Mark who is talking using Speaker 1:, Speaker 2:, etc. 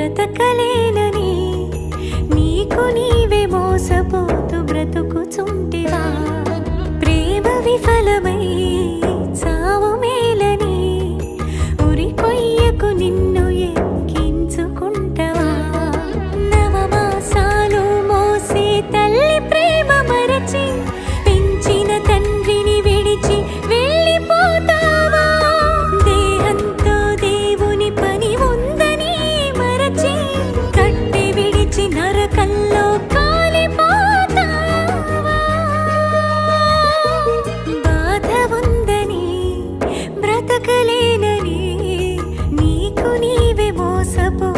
Speaker 1: బ్రతకలేనని నీకు నీవే మోసపోతూ బ్రతుకుచుంటివా ప్రేమ విఫలమై చావు మేలని ఉరి కొయ్యకు నిన్ను ఎక్కించుకుంటవా నవమాసాలు మోసే తల్లి ప్రేమ మరచి పెంచిన తండ్రిని విడిచి వెళ్ళిపోతావా దేహంతో దేవుని పని ఉందని మరచి కట్టె విడిచి నరకంలో కాలిపోతావా బాధ ఉందని బ్రతకలేనని నీకు నీవే మోసపో